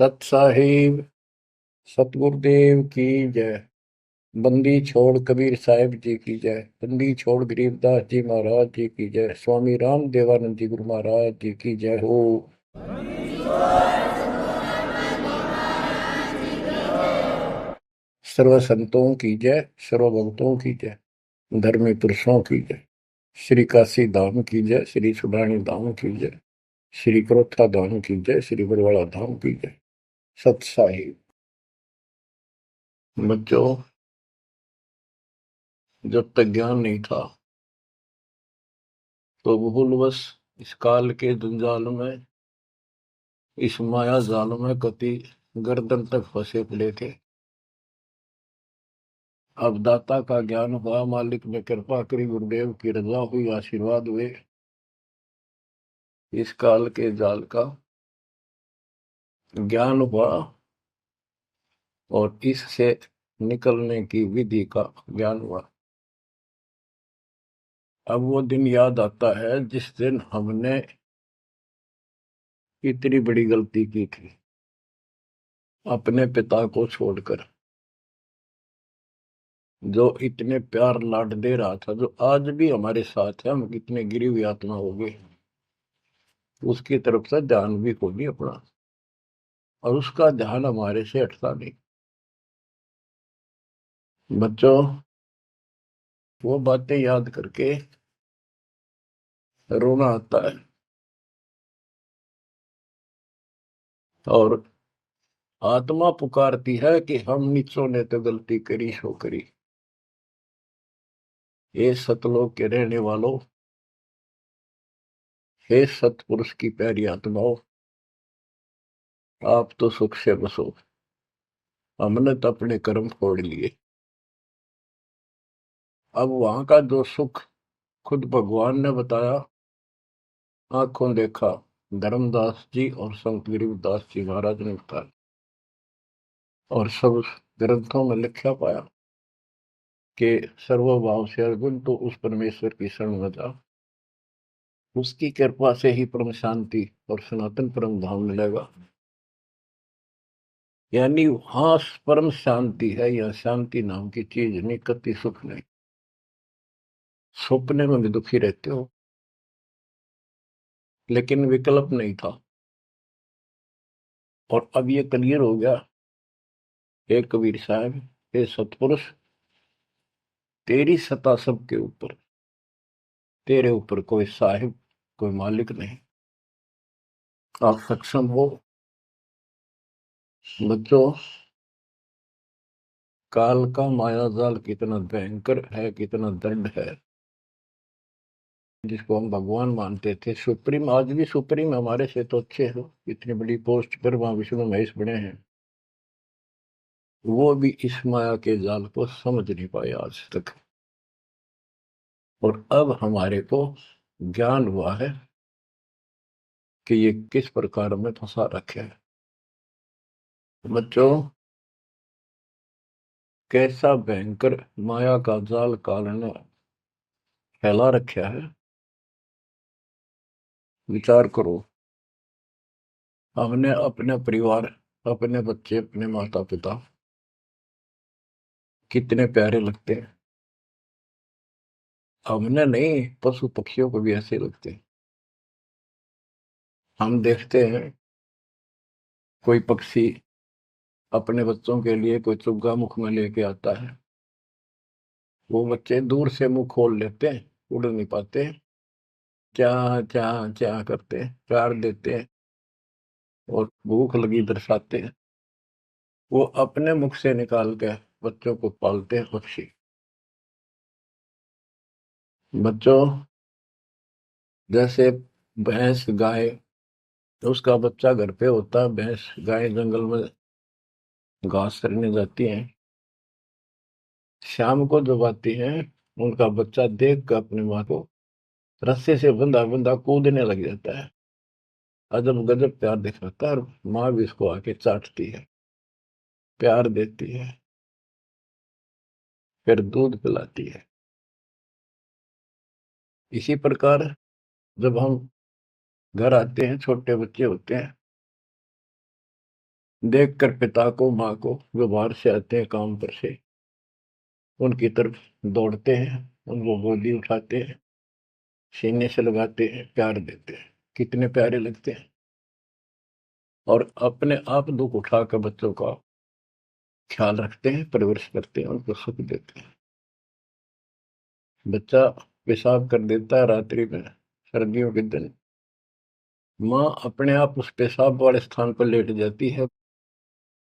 सत साहिब सतगुरुदेव की जय। बंदी छोड़ कबीर साहिब जी की जय। बंदी छोड़ गरीबदास जी महाराज जी की जय। स्वामी राम देवानंद जी गुरु महाराज जी की जय हो। सर्व संतों की जय, सर्व भक्तों की जय, धर्मी पुरुषों की जय। श्री काशी धाम की जय, श्री सुडानी धाम की जय, श्री क्रोथा धाम की जय, श्री बरवाड़ा धाम की जय। सत साहिब। बच्चों, जब तक ज्ञान नहीं था तो भूलवश इस काल के जंजाल में, इस माया जाल में कति गर्दन तक फंसे पड़े थे। अब दाता का ज्ञान हुआ, मालिक ने कृपा करी, गुरुदेव की रजा हुई, आशीर्वाद हुए। इस काल के जाल का ज्ञान हुआ और इससे निकलने की विधि का ज्ञान हुआ। अब वो दिन याद आता है जिस दिन हमने इतनी बड़ी गलती की थी, अपने पिता को छोड़कर, जो इतने प्यार लाड दे रहा था, जो आज भी हमारे साथ है। हम कितने गिरी हुई आत्मा हो गए, उसकी तरफ से ध्यान भी को नहीं अपना, और उसका ध्यान हमारे से हटता नहीं। बच्चों, वो बातें याद करके रोना आता है। और आत्मा पुकारती है कि हम नीचों ने तो गलती करी सो करी। हे सतलोक के रहने वालों, हे सतपुरुष की प्यारी आत्माओं, आप तो सुख से बसो। हमने तो अपने कर्म फोड़ लिए। अब वहां का जो सुख खुद भगवान ने बताया, आंखों देखा, धर्मदास जी और संत गरीबदास जी महाराज ने बताया, और सब ग्रंथों में लिखा पाया कि सर्वभाव से अर्जुन तो उस परमेश्वर की शरण में जा, उसकी कृपा से ही परम शांति और सनातन परम धाम मिलेगा। यानी वहां परम शांति है, या शांति नाम की चीज नहीं, कति सुख नहीं। सपने में भी दुखी रहते हो, लेकिन विकल्प नहीं था। और अब ये क्लियर हो गया। हे कबीर साहब, हे सतपुरुष, तेरी सत्ता सबके ऊपर, तेरे ऊपर कोई साहिब, कोई मालिक नहीं। आप सक्षम हो। बच्चों, काल का माया जाल कितना भयंकर है, कितना दंड है, जिसको हम भगवान मानते थे, सुप्रीम, आज भी सुप्रीम हमारे से तो अच्छे हो, इतनी बड़ी पोस्ट पर वहां विष्णु महेश बने हैं, वो भी इस माया के जाल को समझ नहीं पाए आज तक। और अब हमारे को ज्ञान हुआ है कि ये किस प्रकार में फंसा रखे है। बच्चों, कैसा भयंकर माया का जाल काल ने फैला रखा है, विचार करो। हमने अपने परिवार, अपने बच्चे, अपने माता पिता कितने प्यारे लगते हैं। हमने नहीं, पशु पक्षियों को भी ऐसे लगते हैं। हम देखते हैं कोई पक्षी अपने बच्चों के लिए कोई चुग्गा मुख में लेके आता है, वो बच्चे दूर से मुंह खोल लेते हैं, उड़ नहीं पाते, क्या क्या क्या करते हैं, प्यार देते हैं और भूख लगी दर्शाते हैं। वो अपने मुख से निकाल के बच्चों को पालते हैं पक्षी। बच्चों, जैसे भैंस गाय, उसका बच्चा घर पे होता है, भैंस गाय जंगल में घास चरने जाती हैं, शाम को जब आती हैं, उनका बच्चा देख कर अपनी माँ को रस्से से बंधा बंधा कूदने लग जाता है। अजब गजब प्यार दिखाता है, और माँ भी इसको आके चाटती है, प्यार देती है, फिर दूध पिलाती है। इसी प्रकार जब हम घर आते हैं, छोटे बच्चे होते हैं, देखकर पिता को माँ को जो बाहर से आते हैं काम पर से, उनकी तरफ दौड़ते हैं, उनको गोदी उठाते हैं, सीने से लगाते हैं, प्यार देते हैं, कितने प्यारे लगते हैं। और अपने आप दुख उठाकर बच्चों का ख्याल रखते हैं, परवरिश करते हैं, उनको सुख देते हैं। बच्चा पेशाब कर देता है रात्रि में, सर्दियों के दिन, माँ अपने आप उस पेशाब वाले स्थान पर लेट जाती है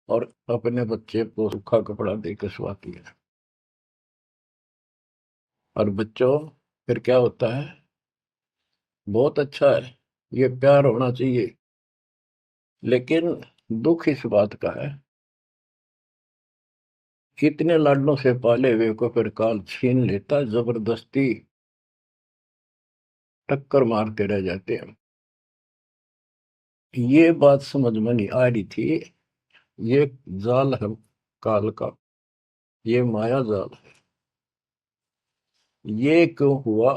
और अपने बच्चे को सूखा कपड़ा देकर सुलाती है। और बच्चों, फिर क्या होता है? बहुत अच्छा है, ये प्यार होना चाहिए। लेकिन दुख इस बात का है, इतने लाडलों से पाले हुए को फिर काल छीन लेता, जबरदस्ती टक्कर मारते रह जाते हैं। ये बात समझ में नहीं आ रही थी। ये जाल है काल का, ये माया जाल है। ये क्यों हुआ?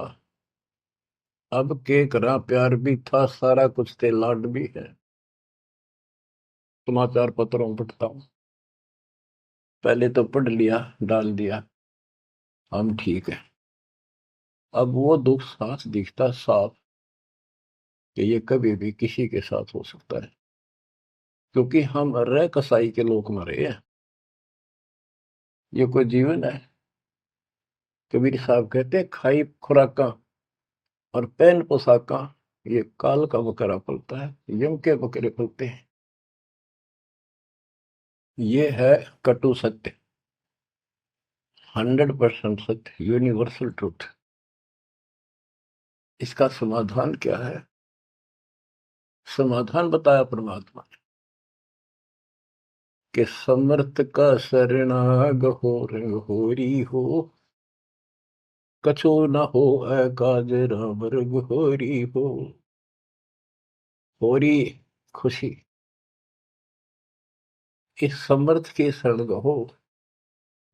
अब के करा, प्यार भी था, सारा कुछ थे, लाड भी है। समाचार पत्रों में पढ़ता हूं, पहले तो पढ़ लिया, डाल दिया, हम ठीक है। अब वो दुख साफ दिखता साफ कि ये कभी भी किसी के साथ हो सकता है, क्योंकि हम रह कसाई के लोग मरे हैं। ये कोई जीवन है? कबीर साहब कहते हैं, खाई खुराका और पहन पोशाका, ये काल का बकरा पलता है, यम के बकरे पलते हैं। ये है कटु सत्य, 100% सत्य, यूनिवर्सल ट्रूथ। इसका समाधान क्या है? समाधान बताया परमात्मा ने कि समर्थ का शरणाग हो, रंग होरी हो, कछो न हो काज राम रंग होरी हो। होरी खुशी, इस समर्थ की शरण हो,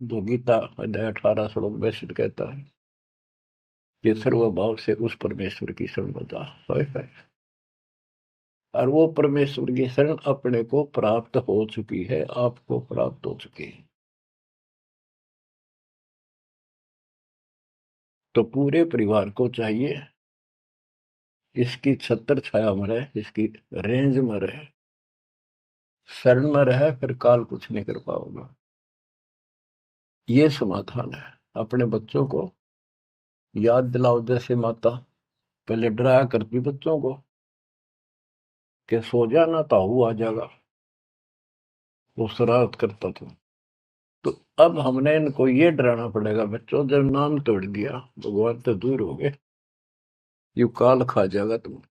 जो गीता अध्याय 18 श्लोक 62 कहता है कि सर्वभाव से उस परमेश्वर की शरण बता है। और वो परमेश्वर की शरण अपने को प्राप्त हो चुकी है, आपको प्राप्त हो चुकी है। तो पूरे परिवार को चाहिए इसकी छत्र छाया में रहे, इसकी रेंज में रहे, शरण में रहे, फिर काल कुछ नहीं कर पाओगे। ये समाधान है। अपने बच्चों को याद दिलाओ, जैसे माता पहले डराया करती बच्चों को कि सो जाना, ताऊ आ जाएगा, वो शरारत करता था। तो अब हमने इनको ये डराना पड़ेगा, बच्चों जब नाम तोड़ दिया, भगवान तो दूर हो गए, यू काल खा जाएगा तुम,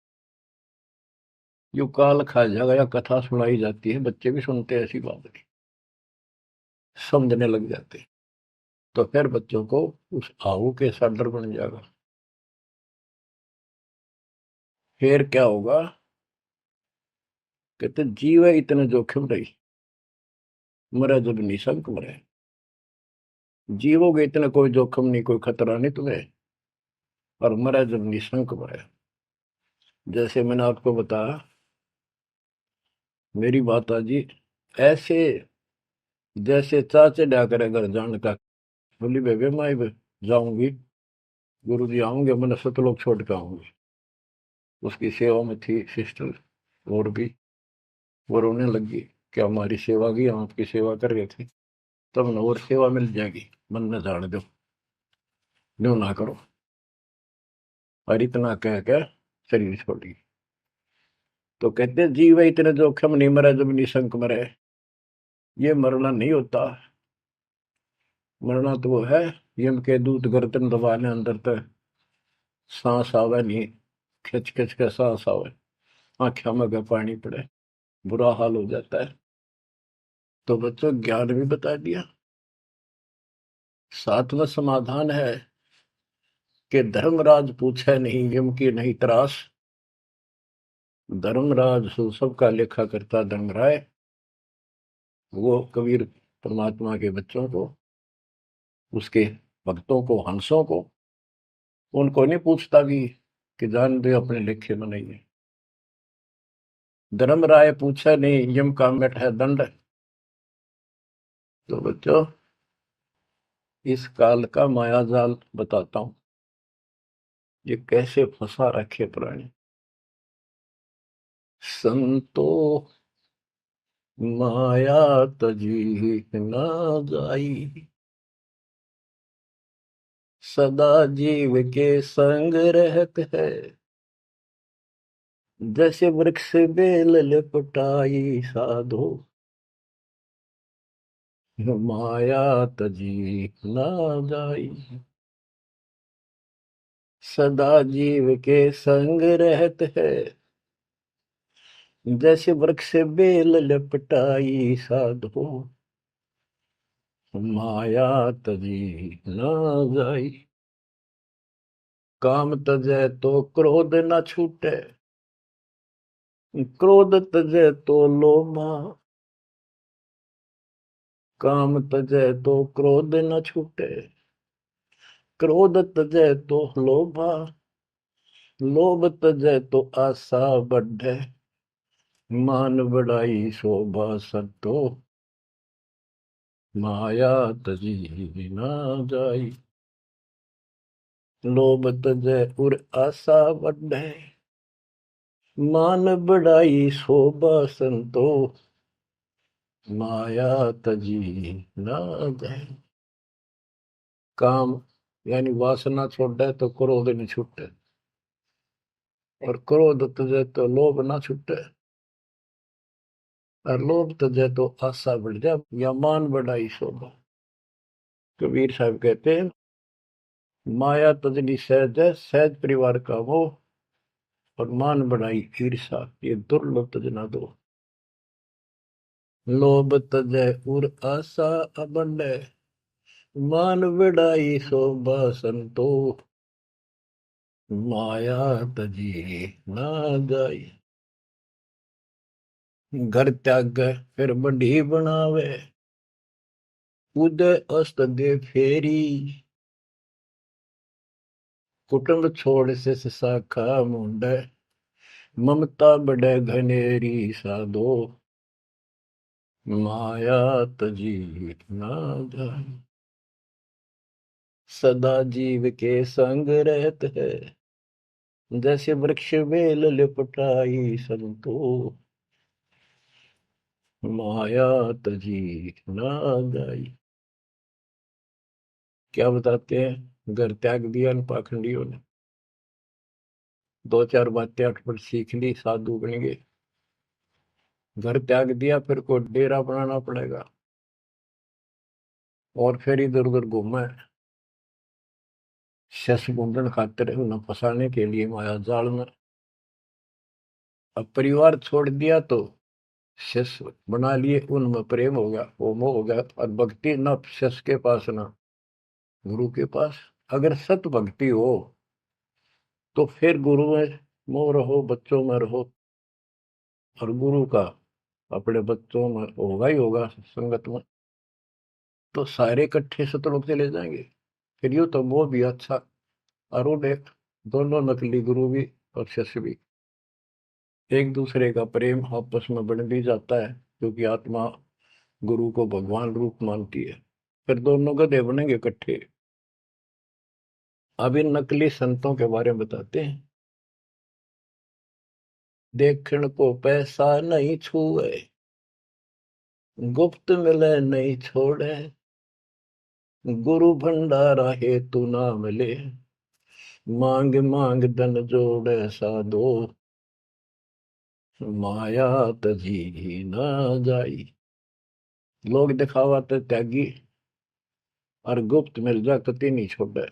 यू काल खा जाएगा। या कथा सुनाई जाती है, बच्चे भी सुनते हैं, ऐसी बात नहीं, समझने लग जाते हैं। तो फिर बच्चों को उस आहू के साथ डर बन जाएगा। फिर क्या होगा? कहते जीव है इतने जोखिम रही, मरे जब निशंक मरे। जीवोगे इतना कोई जोखिम नहीं, कोई खतरा नहीं तुम्हें, और मरे जब निशंक मरे। जैसे मैंने आपको बताया, मेरी माता जी ऐसे जैसे चाचे डा करे घर जान का, बोली बेबे मैं जाऊंगी, गुरु जी आऊंगे, मैंने सतलोक छोड़ के आऊंगी। उसकी सेवा में थी सिस्टर, और भी वो रोने लगी कि हमारी सेवा की, हम आपकी सेवा कर रहे थे, तब न और सेवा मिल जाएगी, मन न जाने दो, न्यू ना करो। और इतना कह के शरीर छोड़ी। तो कहते जीव है इतने जोखिम नहीं, मरे जब निशंक मरे। ये मरना नहीं होता, मरना तो वो है, यम के दूत गर्दन दबाने अंदर तक सांस आवे नहीं, खिंच खिंच के सांस आवे, आंखों में का पानी पड़े, बुरा हाल हो जाता है। तो बच्चों, ज्ञान भी बता दिया। सातवां समाधान है कि धर्मराज पूछे नहीं, यम की नहीं त्रास। धर्मराज सबका लेखा करता धर्मराय, वो कबीर परमात्मा के बच्चों को, उसके भक्तों को, हंसों को, उनको नहीं पूछता भी कि जान दे अपने लेखे में नहीं है। धर्मराय पूछा नहीं, यम का मिट है दंड। तो बच्चों, इस काल का मायाजाल बताता हूं, ये कैसे फंसा रखे प्राणी। संतो माया तजी ना जाई, सदा जीव के संग रहत है, जैसे वृक्ष बेल लिपटाई साधो, माया तजी ना जाई। सदा जीव के संग रहत है, जैसे वृक्ष बेल लिपटाई साधो, माया तजी ना जाई। काम तजै तो क्रोध न छूटे, क्रोध तजै तो लोभा। काम तजै तो क्रोध न छूटे, क्रोध तजै तो लोभा। लोभ तजै तो आशा बढ़े, मान बढ़ाई शोभा संतो, माया तजी ना जाई। लोभ तजै उर आशा बढ़े, मान बढ़ाई शोभा संतो, माया तजी ना जाए। काम यानी वासना छोड़े तो क्रोध नहीं छूटे, और क्रोध तजे तो लोभ ना छूटे, और लोभ तजे तो आशा बढ़ जाए या मान बढ़ाई शोभा। कबीर साहब कहते हैं, माया तजनी सहज है, सहज परिवार का वो, और मान बढ़ाई ईर्षा, ये दुर्लभ तजना दो। लोभ तजय उर आशा अबंडे, मान बढ़ाई शोभा संतो, माया तजी ना जाई। घर त्याग फिर बढ़ी बनावे, उदय अस्त दे फेरी। कुटुंब छोड़ से शाखा मुंडे, ममता बढ़े घनेरी साधो, माया तजी ना जाए। सदा जीव के संग रहत है, जैसे वृक्ष बेल लिपटाई संतो, माया तजी ना जाई। क्या बताते हैं, घर त्याग दिया इन पाखंडियों ने, दो चार बातें अटपट सीख ली, साधु बन गए। घर त्याग दिया, फिर को डेरा बनाना पड़ेगा, और फिर इधर उधर घूमे, शस ढूंढन खातिर उन्हें फंसाने के लिए माया जाल में। अब परिवार छोड़ दिया तो शिष्य बना लिए, उनमें प्रेम हो गया, वो मोह हो गया, और भक्ति न शिष्य के पास ना गुरु के पास। अगर सत भक्ति हो तो फिर गुरु में मोह रहो, बच्चों में रहो, और गुरु का अपने बच्चों में होगा ही होगा, संगत में, तो सारे इकट्ठे सतलोक चले जाएंगे। फिर यूं तो मोह भी अच्छा, और वो देख, दोनों नकली गुरु भी और शिष्य भी, एक दूसरे का प्रेम आपस में बढ़ भी जाता है, क्योंकि आत्मा गुरु को भगवान रूप मानती है। फिर दोनों गधे बनेंगे इकट्ठे। अब इन नकली संतों के बारे में बताते हैं। देखण को पैसा नहीं छुए, गुप्त मिले नहीं छोड़े, गुरु भंडारा हेतु ना मिले, मांग मांग धन जोड़े साधो, माया तजी ना जाई। लोग दिखावा तो त्यागी, और गुप्त मिल जा कति नहीं छोड़े।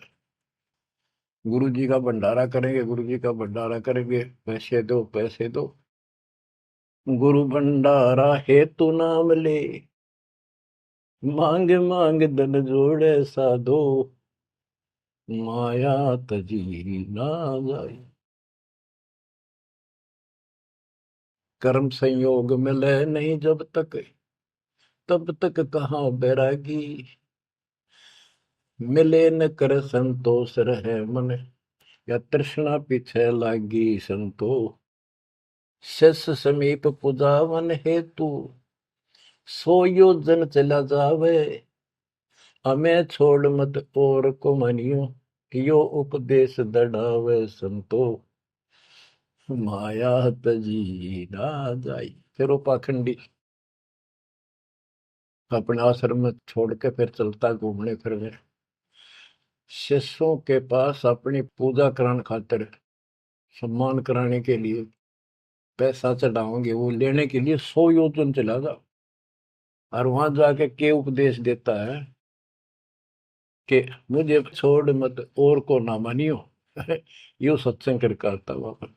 गुरु जी का भंडारा करेंगे, गुरु जी का भंडारा करेंगे, पैसे दो पैसे दो, गुरु भंडारा हेतु ना मिले, मांग मांग धन जोड़े साधो, माया तजी ना जाए। कर्म संयोग मिले नहीं जब तक, तब तक कहाँ बैरागी, मिले न कर संतोष रहे मन, या तृष्णा पीछे लागी संतो, शिष समीप पुजावन हेतु, सो योजन चला जावे। हमें छोड़ मत और को मनियो, यो उपदेश दढ़ावे संतो। माया तजी ना जाई। फिर वो पाखंडी अपने आश्रम में छोड़ के फिर चलता घूमने फिरने, शिष्यों के पास अपनी पूजा कराने खातिर, सम्मान कराने के लिए, पैसा चढ़ाओगे वो लेने के लिए 100 योजन चला जा। और वहां जाके के उपदेश देता है कि मुझे छोड़ मत और को ना मानियो। यो सत्संग कर करता वहां।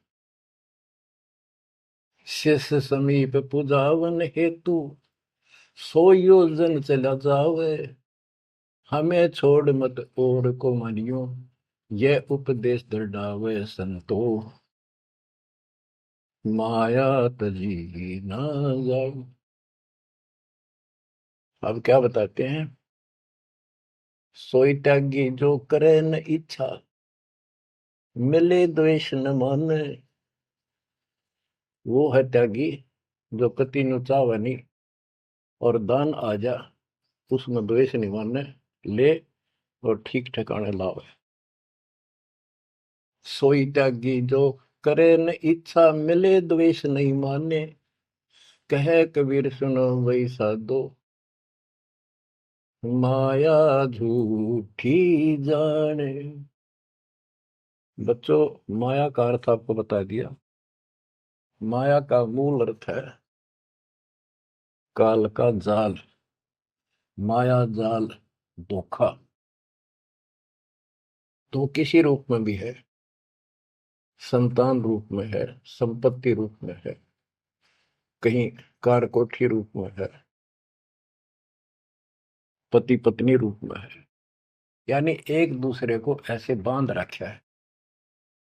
शिष्य समीप पूजावन हेतु, 100 योजन चला जावे। हमें छोड़ मत और को मानियो, यह उपदेश दृढ़ावे संतो। माया तजी ना जाओ। अब क्या बताते हैं? सोई त्यागी जो करे न इच्छा, मिले द्वेष न माने। वो है त्यागी जो कति नु चावे नहीं, और दान आ जा उसमें द्वेष नहीं माने, ले और ठीक ठिकाने लावे। सोई त्यागी जो करे न इच्छा, मिले द्वेष नहीं माने। कहे कबीर सुनो वही साधो, माया झूठी जाने। बच्चों, माया का अर्थ आपको बता दिया। माया का मूल अर्थ है काल का जाल, माया जाल, धोखा। तो किसी रूप में भी है, संतान रूप में है, संपत्ति रूप में है, कहीं कारकोठी रूप में है, पति पत्नी रूप में है। यानी एक दूसरे को ऐसे बांध रखा है,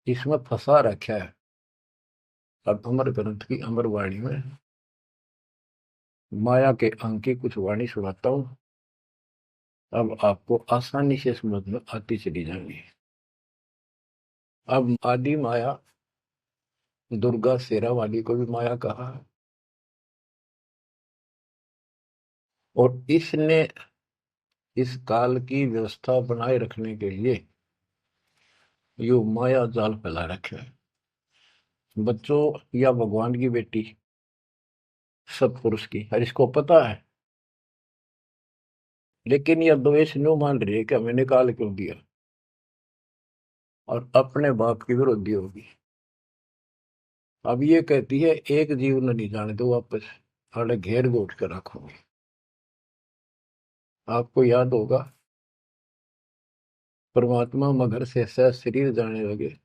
इसमें फंसा रखा है। अब अमर ग्रंथ की अमर वाणी में माया के अंक की कुछ वाणी सुनाता हूं। अब आपको आसानी से समझ में आती चली जाएंगी। अब आदि माया, दुर्गा शेरा वाली को भी माया कहा है। और इसने इस काल की व्यवस्था बनाए रखने के लिए यो माया जाल फैला रखे है। बच्चों, या भगवान की बेटी सतपुरुष की, हर इसको पता है, लेकिन यह द्वेष न्यू मान रही है कि हमें निकाल क्यों दिया, और अपने बाप की विरोधी होगी। अब ये कहती है एक जीव न नहीं जाने दो वापस, अरे घेर घोट कर रखोगे। आपको याद होगा परमात्मा मगर से सह शरीर जाने लगे,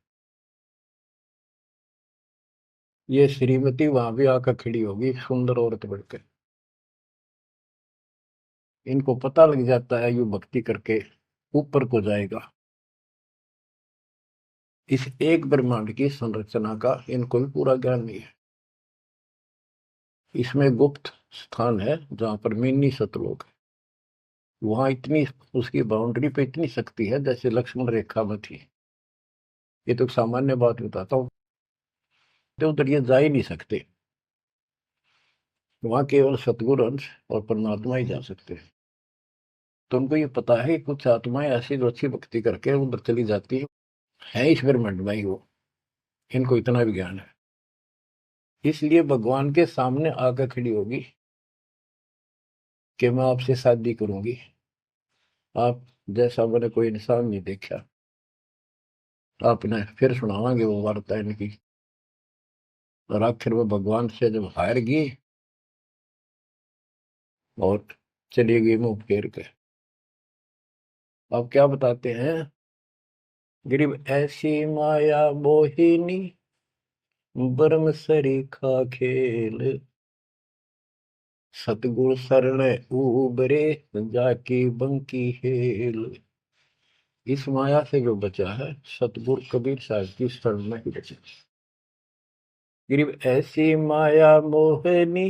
ये श्रीमती वहां भी आकर खड़ी होगी सुंदर औरत बढ़कर। इनको पता लग जाता है यू भक्ति करके ऊपर को जाएगा। इस एक ब्रह्मांड की संरचना का इनको भी पूरा ज्ञान नहीं है। इसमें गुप्त स्थान है जहां पर मिनी सतलोक है। वहां इतनी, उसकी बाउंड्री पे इतनी शक्ति है जैसे लक्ष्मण रेखा में थी। ये तो सामान्य बात बताता हूँ, तो उधर ये जा ही नहीं सकते। वहां केवल सतगुरु अंश और परमात्मा ही जा सकते हैं। तो उनको ये पता है कि कुछ आत्माएं ऐसी जो अच्छी भक्ति करके उधर चली जाती है इस ब्रह्मांड में ही वो। इनको इतना भी ज्ञान है, इसलिए भगवान के सामने आकर खड़ी होगी कि मैं आपसे शादी करूंगी। आप जैसा मैंने कोई इंसान नहीं देखा। आपने फिर सुनावांगे वो वार्ता इनकी। और आखिर में भगवान से जब हार गई और चली गई मुंह फेर के। अब क्या बताते हैं? गरीब ऐसी माया मोहिनी, बरम सरीखा खेल। सतगुर शरण उबरे, जाकी बंकी हेल। इस माया से जो बचा है सतगुरु कबीर साहब की शरण में ही बचा। गरीब ऐसी माया मोहनी,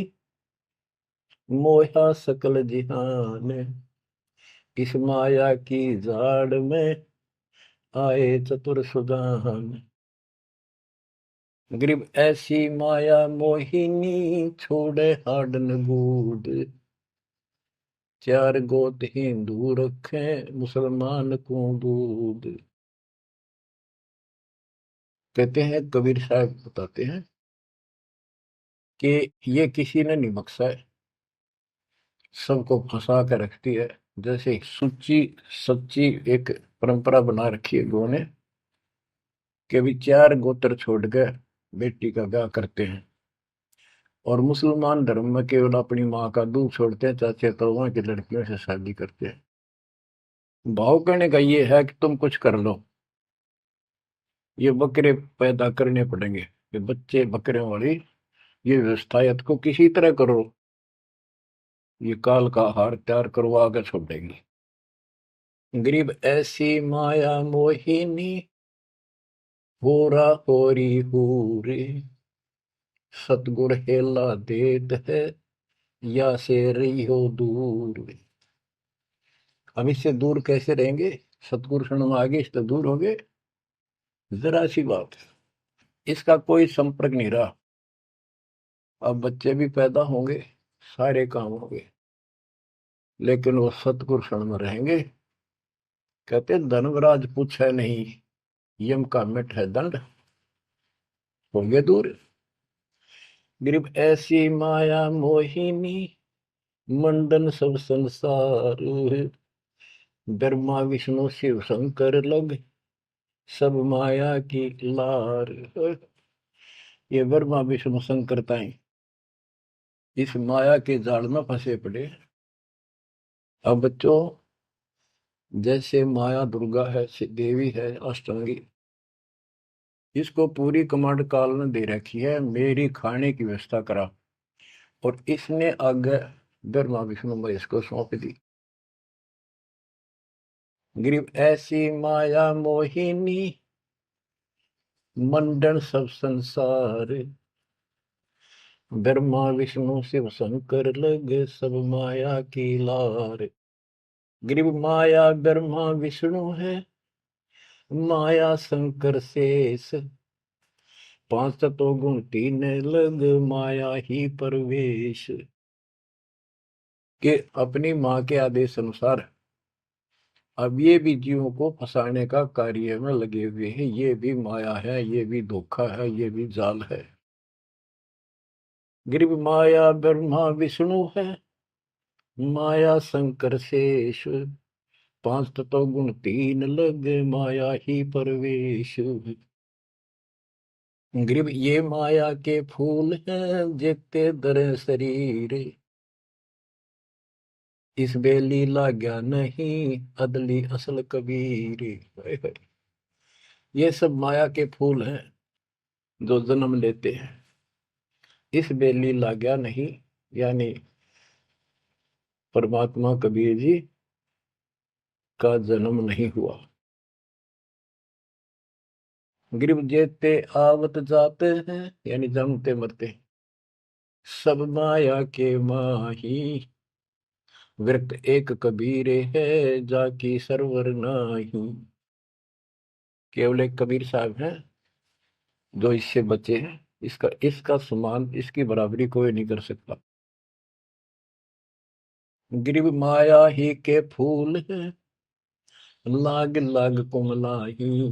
मोहा सकल जिहान। इस माया की जाड़ में आए चतुर सुजान। गरीब ऐसी माया मोहिनी छोड़े हाडन बूद, चार गोत हिंदू रखे मुसलमान को दूध। कहते हैं, कबीर साहब बताते हैं कि ये किसी ने नहीं बख्शा है, सबको फंसा कर रखती है। जैसे सच्ची सच्ची एक परंपरा बना रखी है लोगों ने कि भी चार गोत्र छोड़ कर बेटी का ब्याह करते हैं, और मुसलमान धर्म में केवल अपनी माँ का दूध छोड़ते हैं, चाचे ताऊओं की लड़कियों से शादी करते हैं। भाव कहने का ये है कि तुम कुछ कर लो, ये बकरे पैदा करने पड़ेंगे, ये बच्चे बकरे वाली ये व्यवस्था या को किसी तरह करो, ये काल का हार तैयार करो, आगे छोड़ देंगे। गरीब ऐसी माया मोहिनी होरा होरी हूरे, सतगुर हेला देत है या से रही हो दूर। अब इससे दूर कैसे रहेंगे, सतगुरु शरण में आगे इससे दूर हो गए, जरा सी बात है, इसका कोई संपर्क नहीं रहा। अब बच्चे भी पैदा होंगे, सारे काम होंगे, लेकिन वो सतगुरु शरण में रहेंगे। कहते धर्मराज पूछे नहीं, यम का मिट है दंड, होंगे दूर। गरीब ऐसी माया मोहिनी मंडन सब संसार, ब्रह्मा विष्णु शिव शंकर लग सब माया की लार। ये ब्रह्मा विष्णु शंकर ताई इस माया के जाल में फंसे पड़े। अब बच्चों, जैसे माया दुर्गा है, देवी है अष्टांगी, इसको पूरी कमांड काल ने दे रखी है, मेरी खाने की व्यवस्था करा, और इसने आगे ब्रह्मा विष्णु महेश को सौंप दी। गरीब ऐसी माया मोहिनी मंडन सब संसार, ब्रह्मा विष्णु शिव शंकर लगे सब माया की लार। गरीब माया ब्रह्मा विष्णु है, माया शंकर शेष, पांच तत्व गुण तीन लग माया ही परवेश। के अपनी माँ के आदेश अनुसार अब ये भी जीवों को फंसाने का कार्य में लगे हुए हैं। ये भी माया है, ये भी धोखा है, ये भी जाल है। गरीब माया ब्रह्मा विष्णु है, माया शंकर शेष, पांच तत्व गुण तीन लग माया ही परवेश। गरीब ये माया के फूल हैं जेते दर शरीर, इस बेली लाग्या नहीं अदली असल कबीर। ये सब माया के फूल हैं जो जन्म लेते हैं, इस बेली लाग्या नहीं, यानी परमात्मा कबीर जी का जन्म नहीं हुआ। गरीब जेते आवत जाते हैं, यानी जन्मते मरते, सब माया के माही, वृत एक कबीर है जाकी सरवर नाही। केवल एक कबीर साहब हैं जो इससे बचे हैं, इसका इसका समान, इसकी बराबरी कोई नहीं कर सकता। गरीब माया ही के फूल है, लाग लाग कुमलाही,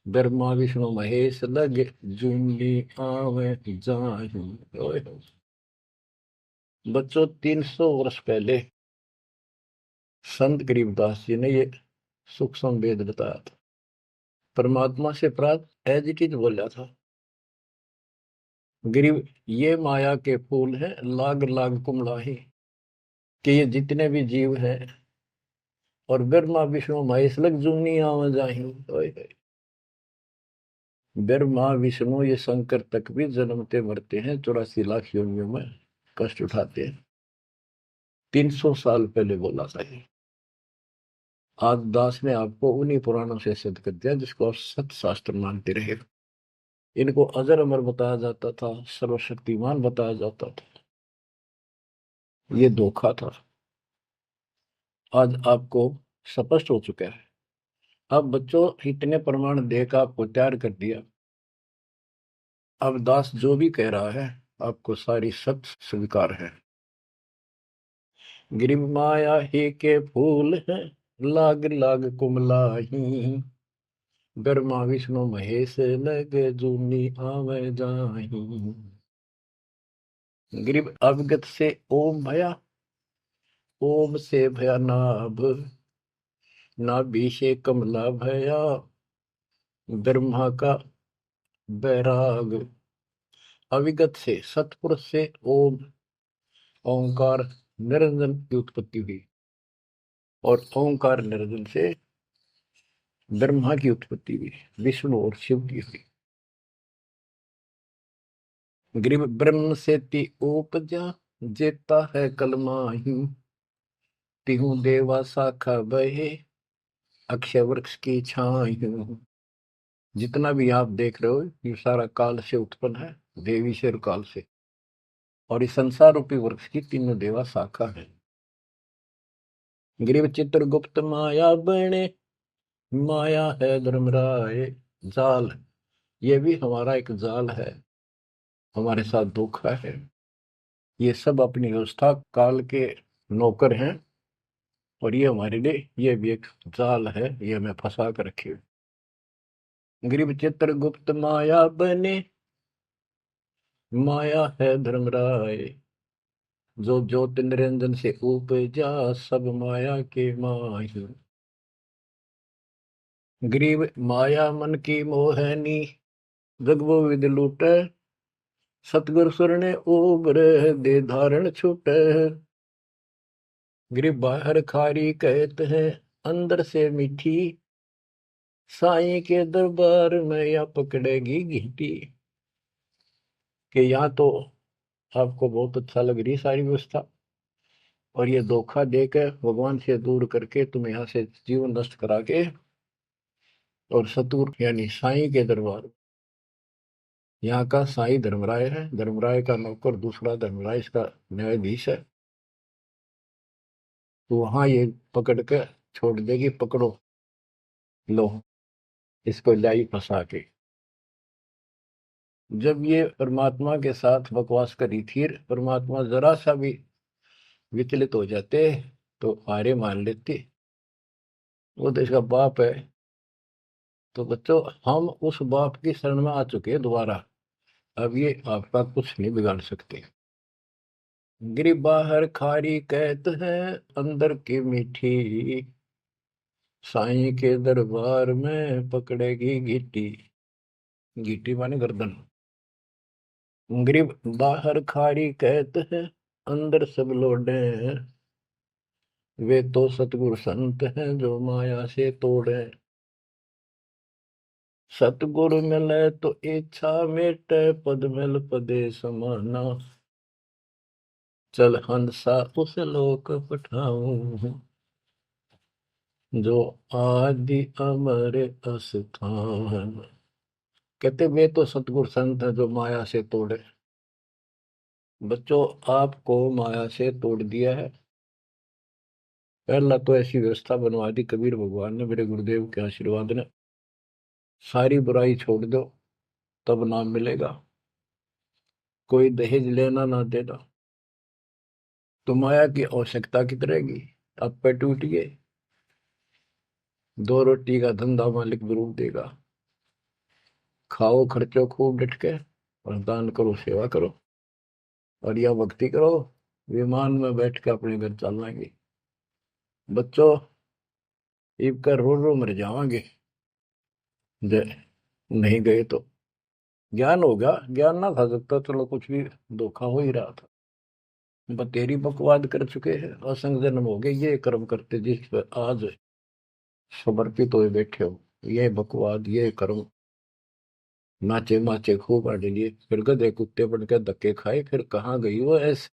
ब्रह्मा विष्णु महेश लग जूंगी आवे जाही। बच्चों, 300 वर्ष पहले संत गरीबदास जी ने ये सूक्ष्म वेद बताया था, परमात्मा से प्राप्त एज इट इज बोला था। गरीब ये माया के फूल हैं, लाग लाग कुमलाही, कि ये जितने भी जीव हैं, और ब्रह्मा विष्णु महेश लग जूनी आवे जाही। ब्रह्मा विष्णु ये शंकर तक भी जन्मते मरते हैं, 84 लाख योनियों में कष्ट उठाते हैं। 300 साल पहले बोला था ये। आज दास ने आपको उन्हीं पुराणों से सिद्ध कर दिया जिसको आप सत्य शास्त्र मानते रहे। इनको अजर अमर बताया जाता था, सर्वशक्तिमान बताया जाता था, ये धोखा था। आज आपको स्पष्ट हो चुका है। अब बच्चों, इतने प्रमाण देकर आपको तैयार कर दिया, अब दास जो भी कह रहा है आपको सारी सत्य स्वीकार है। गिरि माया ही के फूल है, लाग लाग कुमलाही, ब्रह्मा विष्णु महेश लगे जूनी आवे जाही। गिरिव अवगत से ओम भया, ओम से भया नाभ, नाभि से कमला भया, ब्रह्मा का बैराग। अविगत से सतपुरुष से ओम ओंकार निरंजन की उत्पत्ति हुई, और ओंकार निरंजन से ब्रह्मा की उत्पत्ति हुई, विष्णु और शिव की हुई। ग्रीव ब्रह्म से ती उपजा, जेता है कलमाही, तिहु देवा शाखा बहे, अक्षय वृक्ष की छाई। जितना भी आप देख रहे हो ये सारा काल से उत्पन्न है, देवी से और काल से, और इस संसार रूपी वृक्ष की तीनों देवा शाखा है। ग्रीव चित्रगुप्त माया बने, माया है धर्मराय जाल, ये भी हमारा एक जाल है, हमारे साथ धोखा है। ये सब अपनी व्यवस्था काल के नौकर हैं, और ये हमारे लिए ये भी एक जाल है, ये हमें फंसा कर रखे। ग्रीव चित्रगुप्त माया बने, माया है धर्मराय, जो ज्योत निरंजन से उपजा, सब माया के माही। ग्रीव माया मन की मोहनी, जग वो विद लूटे, सतगुर सुर ने उबर दे धारण छूटे। ग्रीव बाहर खारी कहते हैं, अंदर से मीठी, साईं के दरबार में या पकड़ेगी घीटी। कि यहाँ तो आपको बहुत अच्छा लग रही सारी व्यवस्था, और ये धोखा देकर भगवान से दूर करके तुम यहाँ से जीवन नष्ट करा के, और सतगुरु यानी साईं के दरबार, यहाँ का साईं धर्मराय है, धर्मराय का नौकर दूसरा धर्मराय इसका न्यायाधीश है, तो वहां ये पकड़ के छोड़ देगी, पकड़ो लो इसको लाई फंसा के। जब ये परमात्मा के साथ बकवास करी थी, परमात्मा जरा सा भी विचलित हो जाते तो हारे मान लेते, वो तो इसका बाप है। तो बच्चों हम उस बाप की शरण में आ चुके हैं दोबारा, अब ये आपका कुछ नहीं बिगाड़ सकते। गिरी बाहर खारी कहत है, अंदर की मीठी, साईं के दरबार में पकड़ेगी गीटी। गीटी माने गर्दन। ग्रीब बाहर खारी कहत है, अंदर सब लोडे हैं, वे तो सतगुरु संत हैं जो माया से तोड़े। सतगुरु मिले तो इच्छा मेटे, पद मिल पदे समाना, चल हंसा उस लोक पठाऊं, जो आदि अमर अस्थान। कहते वे तो सतगुरु संत हैं जो माया से तोड़े। बच्चों आपको माया से तोड़ दिया है। पहला तो ऐसी व्यवस्था बनवा दी कबीर भगवान ने, मेरे गुरुदेव के आशीर्वाद ने, सारी बुराई छोड़ दो तब नाम मिलेगा, कोई दहेज लेना ना देना, तो माया की आवश्यकता कितनी रहेगी। अब पे टूट गए, दो रोटी का धंधा मालिक जरूर देगा, खाओ खर्चो खूब डट के, और दान करो सेवा करो, और यह भक्ति करो, विमान में बैठ के अपने घर चल जाएंगे। बच्चों ईब का रो रो मर जावांगे नहीं गए तो। ज्ञान होगा, ज्ञान ना था सकता, चलो कुछ भी धोखा हो ही रहा था, बतेरी बकवाद कर चुके हैं, असंग जन्म हो गए ये कर्म करते जिस पर आज समर्पित हुए बैठे हो, ये बकवाद ये कर्म, नाचे माचे खूब आड़े लिए, फिर गधे कुत्ते बन के धक्के खाए, फिर कहाँ गई वो ऐसे।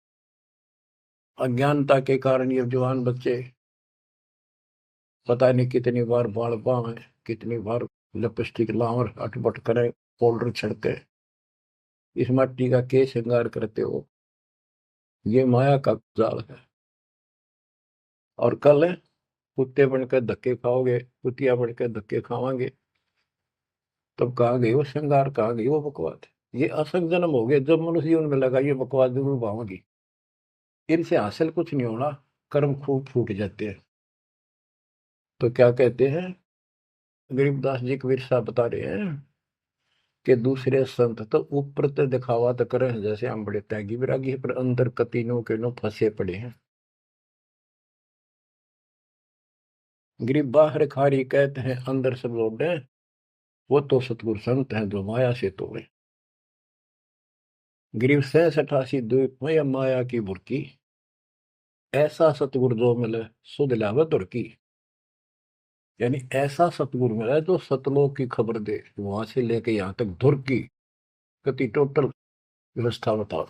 अज्ञानता के कारण ये जवान बच्चे पता नहीं कितनी बार बाल पावे, कितनी बार लिपस्टिक लावर अटपट करे, पाउडर छिड़के, इस मट्टी का के श्रृंगार करते हो, ये माया का जाल है। और कल कुत्ते बनकर धक्के खाओगे, कुतिया बनकर धक्के खावांगे, तब कहाँ गई वो श्रृंगार, कहाँ गई वो बकवाद। ये असंग जन्म हो गए। जब मनुष्य जीवन में लगा ये बकवास जरूर पाऊंगी, इनसे हासिल कुछ नहीं होना, कर्म खूब फूट जाते हैं। तो क्या कहते हैं गरीबदास जी कबीर साहब बता रहे हैं कि दूसरे संत तो ऊपर तो दिखावा तो करें जैसे हम बड़े त्यागी विरागी हैं, पर अंदर कतीनों के नो फंसे पड़े हैं। गरीब बाहर खारी कहते हैं अंदर सब लौटे, वो तो सतगुरु संत हैं जो माया से तोड़े। गरीब 86 द्वीप में या माया की बुरकी, ऐसा सतगुरु जो मिले सुध लावे तुर्की। यानी ऐसा सतगुरु मिला जो सतलोक की खबर दे, वहां से लेके यहाँ तक धुर की गति टोटल व्यवस्था बताओ।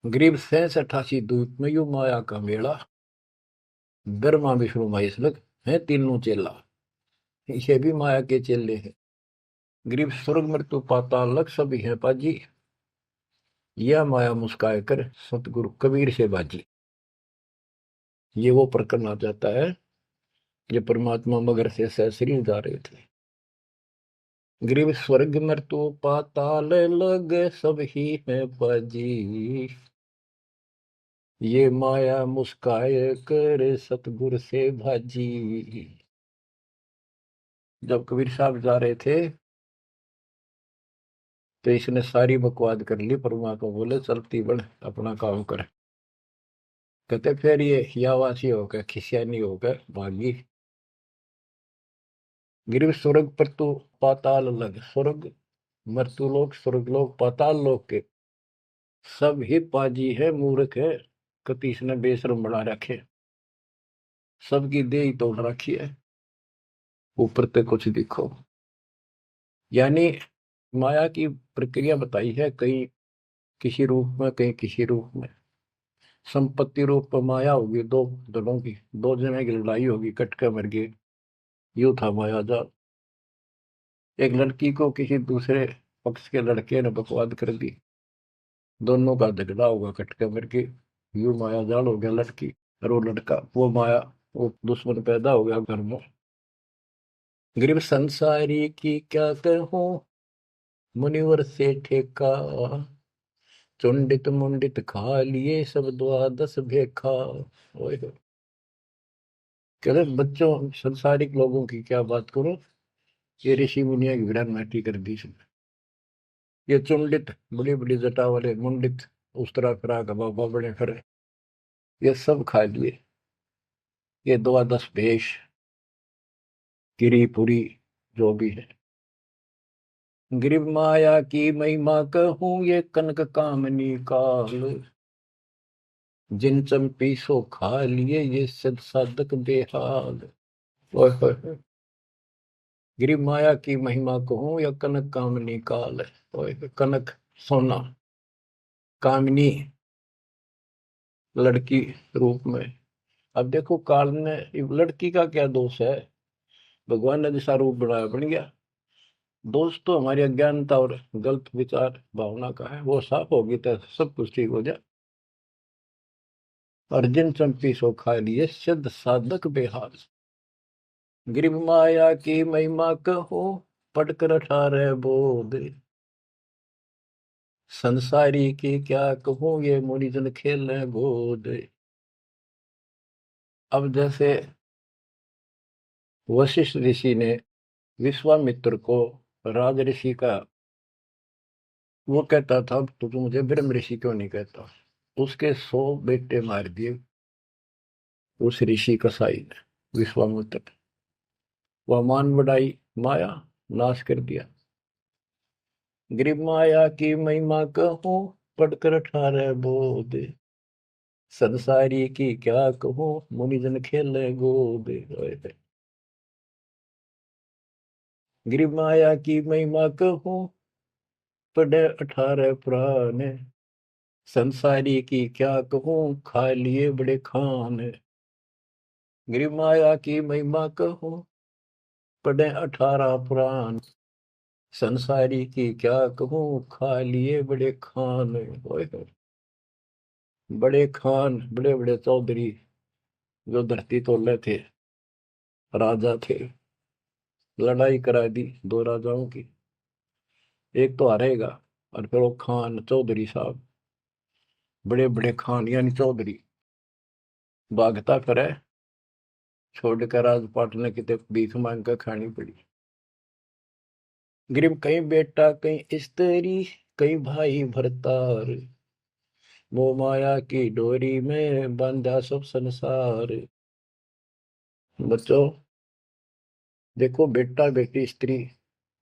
गरीब 86 द्वीप में यू माया का मेला, ब्रह्मा विष्णु महेश लग है तीनों चेला, ये भी माया के चेले हैं। गरीब स्वर्ग मृत्यु पाताल लग सभी है पाजी, यह माया मुस्काए कर सतगुरु कबीर से बाजी। ये वो प्रकरण आ जाता है जब परमात्मा मगर से सहसरी जा रहे थे। गरीब स्वर्ग मृत्यु पाताल लग सब ही है बाजी, ये माया मुस्काए कर सतगुरु से भाजी। जब कबीर साहब जा रहे थे तो इसने सारी बकवाद कर ली, परमात्मा को बोले चलती बढ़ अपना काम कर। कहते फिर ये हियावासी होकर खिसियानी होकर भागी। गिर स्वर्ग पर तो पाताल लग, स्वर्ग मर्तुलोक स्वर्गलोक पाताल लोक के सब ही पाजी है मूर्ख है, कतीस ने बेशरम बना रखे, सबकी दे ही तोड़ रखी है, ऊपर तक कुछ दिखो। यानी माया की प्रक्रिया बताई है, कहीं किसी रूप में कहीं किसी रूप में। संपत्ति रूप में माया होगी, दो दलों की, दो जने की लड़ाई होगी, कट के मर गए, यूं था माया जाल। एक लड़की को किसी दूसरे पक्ष के लड़के ने बकवाद कर दी, दोनों का झगड़ा होगा, कट के मर गए, यूं माया जाल हो गया लड़की और वो लड़का, वो माया, वो दुश्मन पैदा हो गया घर में। गरीब संसारी की क्या कहूं मुनिवर से ठेका, चुंडित मुंडित खा लिए सब द्वादश भेखा। ओए होए। कह रहे बच्चों संसारिक लोगों की क्या बात करूं, ये ऋषि मुनिया की विरान माटी कर दी इसने। ये चुंडित बड़ी बड़ी जटा वाले मुंडित उस तरह फिरा का बाबा बड़े फिरे, ये सब खा लिए, ये द्वादश भेष गिरी पुरी जो भी है। गिरिव माया की महिमा कहूं ये कनक कामनी काल, जिन चंपी सो खा लिए ये सद साधक बेहाल। ओए होए होए। गिरिव माया की महिमा कहूं या कनक कामनी काल, ओए होए, कनक सोना, कामनी लड़की रूप में। अब देखो काल ने, लड़की का क्या दोष है, भगवान ने जैसा रूप बनाया बन गया। दोष तो हमारी अज्ञानता और गलत विचार भावना का है, वो साफ होगी तो सब कुछ ठीक हो जाए। अर्जुन चंपी सो खा लिए सिद्ध साधक बेहाल। गिरिव माया की महिमा कहो पढ़कर 18 बोध, संसारी की क्या कहूं ये मुनिजन खेल गोद। अब जैसे वशिष्ठ ऋषि ने विश्वामित्र को राज ऋषि का, वो कहता था तो तू मुझे ब्रह्म ऋषि क्यों नहीं कहता, उसके 100 बेटे मार दिए उस ऋषि कसाई ने विश्वामित्र। वह मान बढ़ाई माया, नाश कर दिया। गिरिव माया की महिमा कहूं पढ़कर 18 बोध, संसारी की क्या कहूं मुनिजन खेले गोद। गिरिव माया की महिमा कहूं पढ़े 18 पुराण, संसारी की क्या कहूं खा लिए बड़े खान। गिरिव माया की महिमा कहूं पढ़े 18 पुराण, संसारी की क्या कहूं खा लिए बड़े खान। ओए होए। बड़े खान, बड़े बड़े चौधरी जो धरती तोले थे, राजा थे, लड़ाई करा दी दो राजाओं की, एक तो हारेगा, और फिर वो खान चौधरी साहब, बड़े बड़े खान यानी चौधरी, भागता करे, छोड़कर राजपाट ने कितने भीख मांग कर खानी पड़ी। गरीब कहीं बेटा कहीं स्त्री, कहीं भाई भरतार, वो माया की डोरी में बंधा सब संसार। बच्चों देखो, बेटा बेटी स्त्री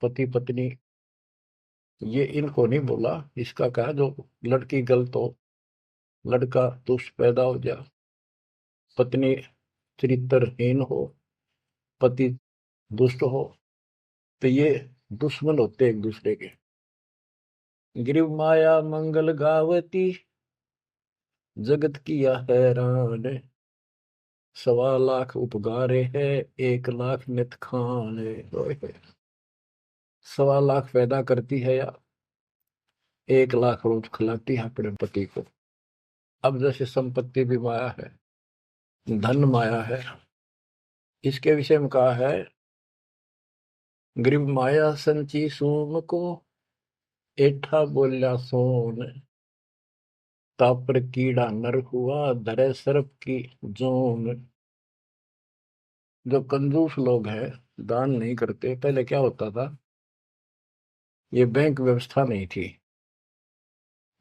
पति पत्नी, ये इनको नहीं बोला। इसका कहा जो लड़की गलत हो, लड़का दुष्ट पैदा हो जा, पत्नी चरित्रहीन हो, पति दुष्ट हो, तो ये दुश्मन होते एक दूसरे के। गिरिव माया मंगल गावती, जगत किया हैरान, 1.25 लाख उपगारे है, 1 लाख नित खाने। 1.25 लाख पैदा करती है या 1 लाख रोज खिलाती है अपने पति को। अब जैसे संपत्ति भी माया है, धन माया है, इसके विषय में कहा है, गरीब माया संची सोम को, एठा बोल्या सोन, तापर कीड़ा नर हुआ, धरे सर्प की जोन। जो कंजूस लोग हैं, दान नहीं करते, पहले क्या होता था, ये बैंक व्यवस्था नहीं थी,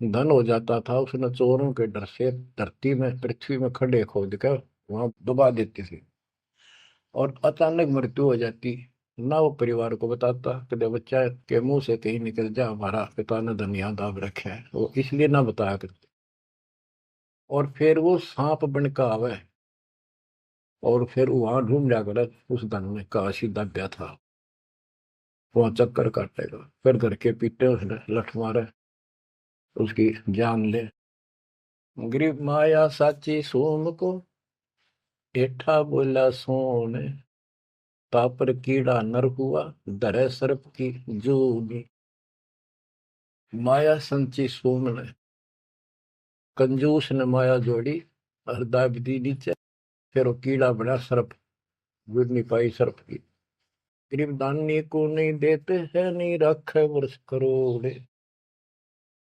धन हो जाता था उसने चोरों के डर से धरती में पृथ्वी में खड्डे खोद कर वहां दबा देती थी, और अचानक मृत्यु हो जाती, ना वो परिवार को बताता, कदे बच्चा के मुंह से कहीं निकल जा हमारा पिता ने धन यहाँ दाब रखे है, वो इसलिए ना बताया करते। और फिर वो सांप बन का आवे, और फिर वहां ढूंढ जाकर उस धन में का सीधा ब्या था, वहां चक्कर काटेगा, फिर घर के पीटे उसने लठ मारे, उसकी जान ले। गरीब माया साची सोम को, एठा बोला सोन, तापर कीड़ा नर हुआ, धरे सर्प की जूनी। माया संची सोम ने, कंजूस ने माया जोड़ी, हृदय विधि नीचे, फिर वो कीड़ा बना सर्प, गिर नहीं पाई सर्प की। गरीब दानी को नहीं देते है, नहीं रखे वर्ष करोड़,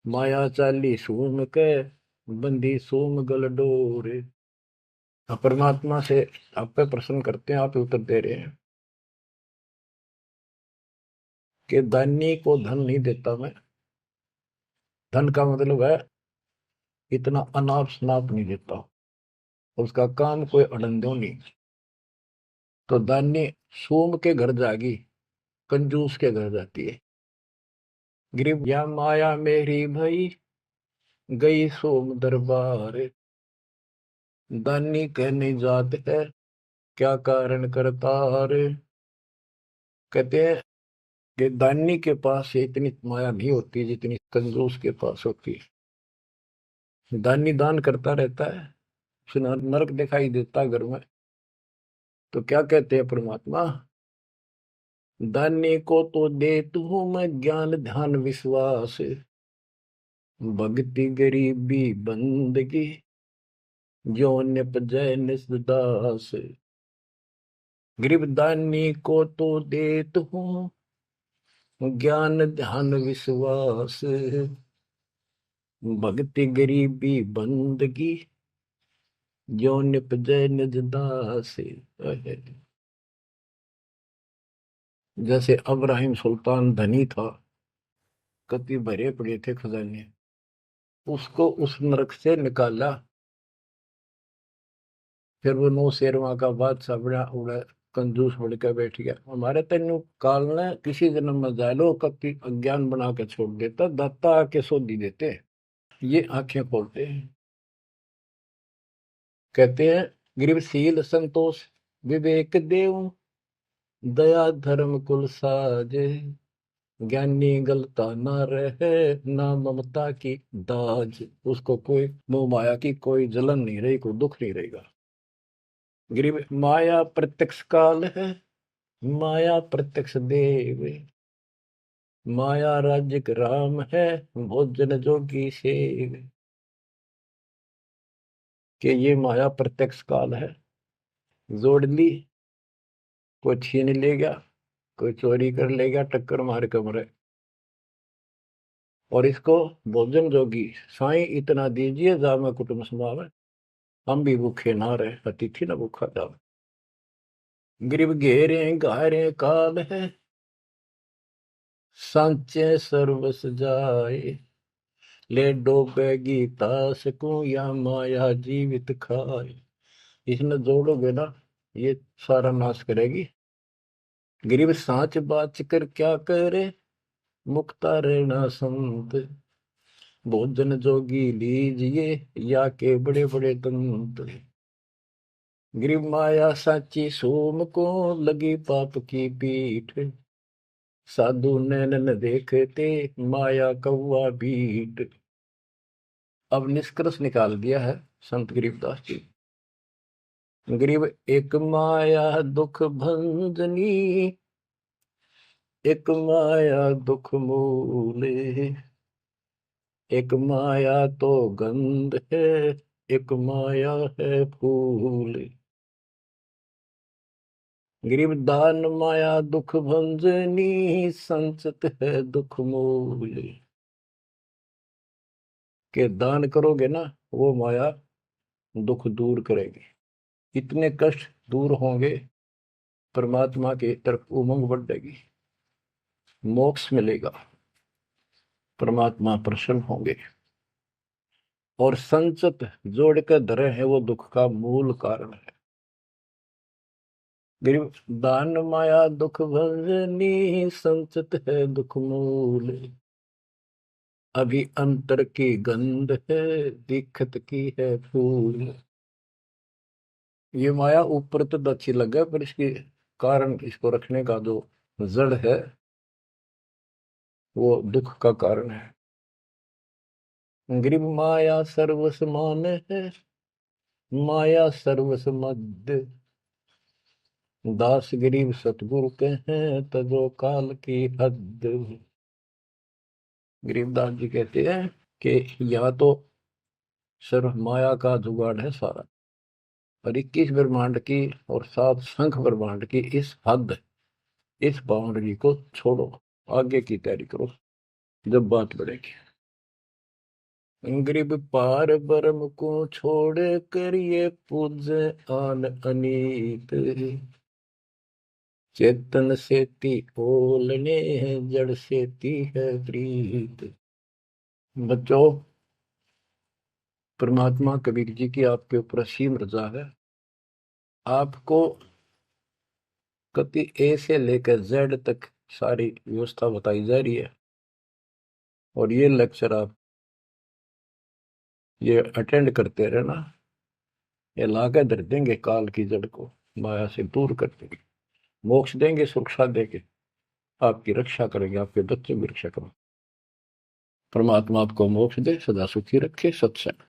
माया चाली सोम के, बंदी सोम गल डोरे। परमात्मा से आप पे प्रश्न करते हैं, आप उत्तर दे रहे हैं कि दानी को धन नहीं देता मैं, धन का मतलब है इतना अनाप शनाप नहीं देता, उसका काम कोई अड़ंदो नहीं। तो दानी सोम के घर जागी, कंजूस के घर जाती है। गरीब या माया मेरी भई, गई सोम दरबार, दानी कहने जात है, क्या कारण करतार। कहते हैं कि दानी के पास इतनी माया नहीं होती जितनी कंजूस के पास होती है। दानी दान करता रहता है, उसे नरक दिखाई देता है घर में। तो क्या कहते हैं परमात्मा, दानी को तो देत हूं मैं ज्ञान ध्यान विश्वास, भक्ति गरीबी बंदगी, जो निपजय निसदास। गरीब दानी को तो देत हूं ज्ञान ध्यान विश्वास, भक्ति गरीबी बंदगी, जो निपजय निज दास। जैसे अब्राहिम सुल्तान धनी था, कति भरे पड़े थे खजाने, उसको उस नरक से निकाला, फिर वो 9 शेरवा का बादशाह बड़ा उड़ा, कंजूस बन के बैठ गया। हमारे तेन काल ने किसी जन्म में जालो कति अज्ञान बना के छोड़ देता, दाता आके सोधी देते, ये आंखें खोलते हैं। कहते हैं गरीबशील संतोष विवेक देव, दया धर्म कुल साजे, ज्ञानी गलता ना रहे, ना ममता की दाज। उसको कोई मोह माया की कोई जलन नहीं रही, कोई दुख नहीं रहेगा। गरीब माया प्रत्यक्ष काल है, माया प्रत्यक्ष देव, माया राज्य राम है, भोजन जोगी सेव। कि ये माया प्रत्यक्ष काल है, जोड़ ली, कोई छीन लेगा, कोई चोरी कर लेगा, टक्कर मार के मरे। और इसको भोजन जोगी साईं इतना दीजिए जामे कुटुंब समावे, हम भी भूखे ना रहे अतिथि न भूखा जावे। गरीब घेरे घारे काल है, सांचे सर्वस जाए, ले डोबेगी तास को या माया जीवित खाए। इसने जोड़ोगे ना ये सारा नाश करेगी। गरीब सांच बाच कर क्या करे, मुक्ता रहना संत, भोजन जोगी लीजिए या के बड़े बड़े दंत। गरीब माया साची सोम को लगी पाप की पीठ, साधु नैनन देखते माया कौआ बीट। अब निष्कर्ष निकाल दिया है संत गरीबदास जी। गरीब एक माया दुख भंजनी, एक माया दुख मूले, एक माया तो गंध है, एक माया है फूल। गरीब दान माया दुख भंजनी, संचत है दुख मूल। के दान करोगे ना वो माया दुख दूर करेगी, इतने कष्ट दूर होंगे, परमात्मा की तरफ उमंग बढ़ेगी, मोक्ष मिलेगा, परमात्मा प्रसन्न होंगे। और संचत जोड़ कर धरे है वो दुख का मूल कारण है। गरीब दान माया दुख भंजनी, संचत है दुख मूल। अभी अंतर की गंध है, दिखत की है फूल। ये माया ऊपर तो अच्छी लगे पर इसके कारण, इसको रखने का जो जड़ है वो दुख का कारण है। गरीब माया सर्वस मान है, माया सर्वस मद, दास गरीब सतगुरु के हैं तजो काल की हद। गरीबदास जी कहते हैं कि या तो सिर्फ माया का जुगाड़ है सारा, और 21 ब्रह्मांड की और 7 संख ब्रह्मांड की इस हद, इस बाउंड्री को छोड़ो, आगे की तैयारी करो जब बात बढ़ेगी। गरीब पार ब्रह्म को छोड़ कर ये पूजे आन अनीत, चेतन सेती ओलने जड़ सेती है प्रीत। बच्चों, परमात्मा कबीर जी की आपके ऊपर असीम रजा है। आपको कति ए से लेकर जेड तक सारी व्यवस्था बताई जा रही है, और ये लेक्चर आप ये अटेंड करते रहना, ये लाके धर देंगे काल की जड़ को, माया से दूर कर देंगे, मोक्ष देंगे, सुरक्षा देंगे, आपकी रक्षा करेंगे, आपके बच्चों की रक्षा करेंगे। परमात्मा आपको मोक्ष दे, सदा सुखी रखे। सत्संग।